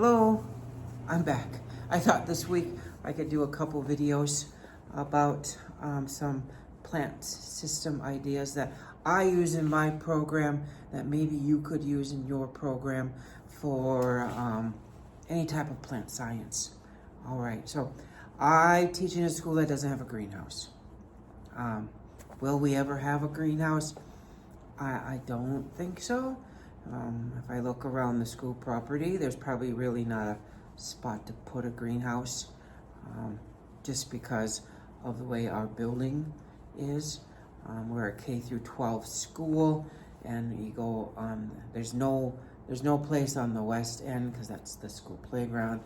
Hello, I'm back. I thought this week I could do a couple videos about some plant system ideas that I use in my program that maybe you could use in your program for any type of plant science. All right, so I teach in a school that doesn't have a greenhouse. Will we ever have a greenhouse? I don't think so. If I look around the school property, there's probably really not a spot to put a greenhouse, just because of the way our building is. We're a K through 12 school, and you go on, there's no place on the west end because that's the school playground.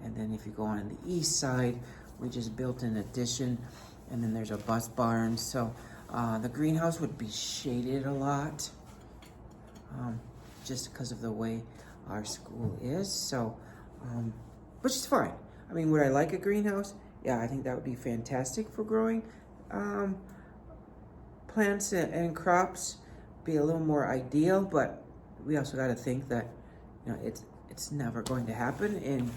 And then if you go on the east side, we just built an addition, and then there's a bus barn. So the greenhouse would be shaded a lot, just because of the way our school is. So, which is fine. I mean, would I like a greenhouse? Yeah, I think that would be fantastic for growing plants and crops. Be a little more ideal, but we also got to think that, you know, it's never going to happen in,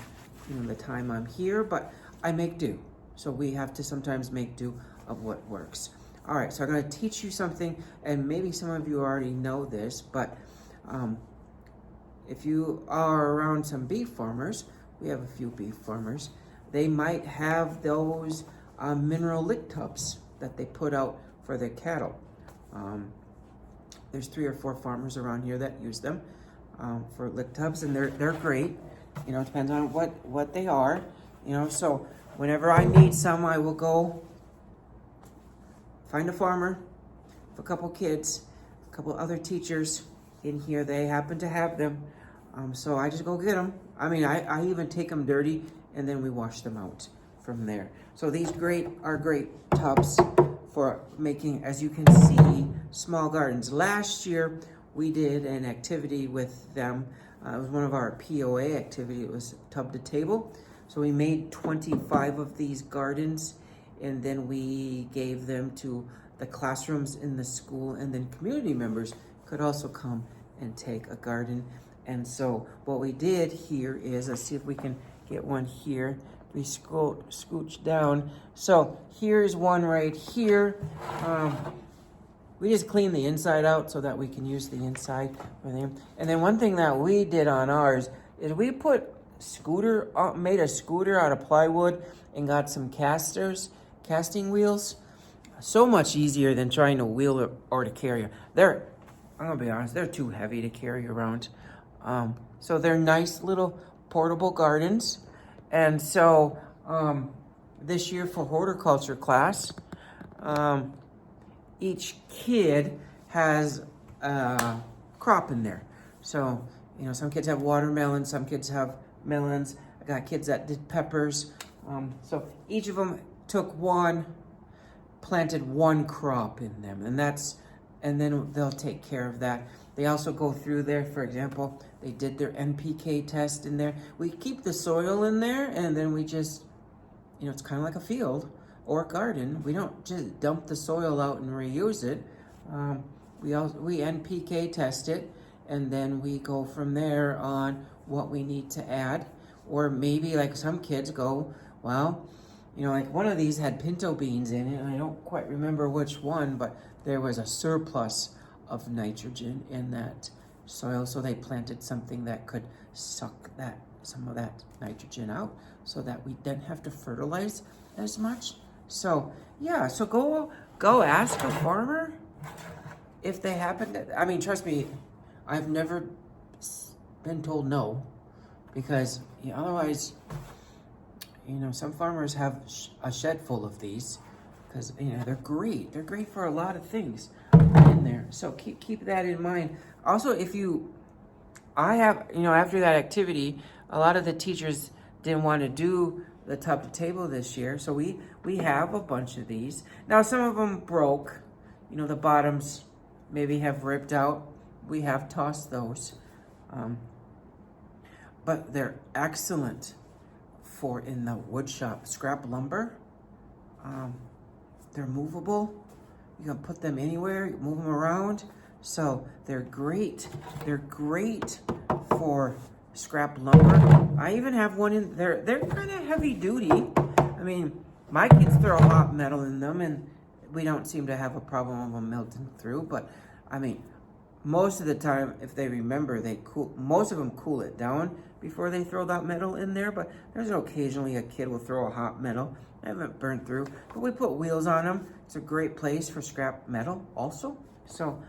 you know, the time I'm here, but I make do. So we have to sometimes make do of what works. All right, so I'm going to teach you something, and maybe some of you already know this, but if you are around some beef farmers, we have a few beef farmers, they might have those mineral lick tubs that they put out for their cattle. There's 3 or 4 farmers around here that use them for lick tubs, and they're great. You know, it depends on what they are. You know, so whenever I need some, I will go find a farmer, a couple kids, a couple other teachers in here. They happen to have them, so I just go get them. I mean, I even take them dirty, and then we wash them out from there. So these are great tubs for making, as you can see, small gardens. Last year, we did an activity with them. It was one of our POA activity. It was tub to table. So we made 25 of these gardens, and then we gave them to the classrooms in the school, and then community members could also come and take a garden. And so what we did here is, let's see if we can get one here. We scooch down. So here's one right here. We just clean the inside out so that we can use the inside for them. And then one thing that we did on ours is we put made a scooter out of plywood and got some casting wheels. So much easier than trying to wheel it or to carry it. I'm gonna be honest, they're too heavy to carry around. So they're nice little portable gardens. And so this year for horticulture class, each kid has a crop in there. So, you know, some kids have watermelon, some kids have melons. I got kids that did peppers. So each of them planted one crop in them, and then they'll take care of that. They also go through there, for example, they did their NPK test in there. We keep the soil in there, and then we just, you know, it's kind of like a field or a garden. We don't just dump the soil out and reuse it. We NPK test it, and then we go from there on what we need to add. Or maybe like some kids go, well, you know, like one of these had pinto beans in it, and I don't quite remember which one, but there was a surplus of nitrogen in that soil, so they planted something that could suck some of that nitrogen out so that we didn't have to fertilize as much. So yeah, so go ask a farmer if they happen to, I mean, trust me, I've never been told no, because, you know, otherwise, you know, some farmers have a shed full of these because, you know, they're great. They're great for a lot of things in there. So keep that in mind. Also, after that activity, a lot of the teachers didn't want to do the tub to table this year. So we have a bunch of these. Now, some of them broke. You know, the bottoms maybe have ripped out. We have tossed those. But they're excellent for in the wood shop. Scrap lumber. They're movable. You can put them anywhere, you move them around. So they're great. They're great for scrap lumber. I even have one in there. They're kind of heavy duty. I mean, my kids throw hot metal in them and we don't seem to have a problem of them melting through. But I mean, most of the time, if they remember, most of them cool it down before they throw that metal in there. But there's occasionally a kid will throw a hot metal. I haven't burned through, but we put wheels on them. It's a great place for scrap metal also. So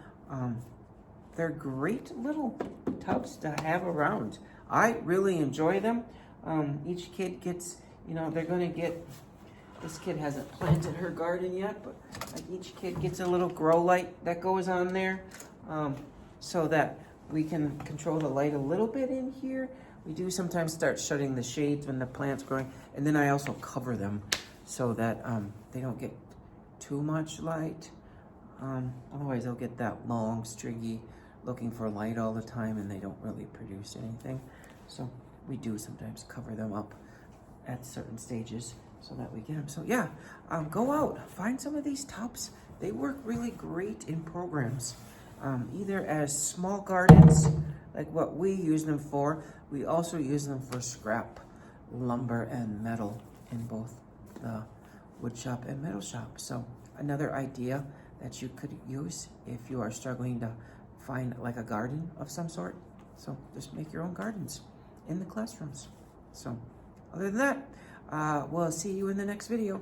they're great little tubs to have around. I really enjoy them. Each kid gets, you know, they're gonna get, this kid hasn't planted her garden yet, but like each kid gets a little grow light that goes on there, so that we can control the light a little bit in here. We do sometimes start shutting the shades when the plant's growing, and then I also cover them so that they don't get too much light. Otherwise they'll get that long, stringy, looking for light all the time, and they don't really produce anything. So we do sometimes cover them up at certain stages so that we get them. So yeah, go out, find some of these tubs. They work really great in programs, either as small gardens, like what we use them for. We also use them for scrap lumber and metal in both the wood shop and metal shop. So another idea that you could use if you are struggling to find like a garden of some sort. So just make your own gardens in the classrooms. So other than that, we'll see you in the next video.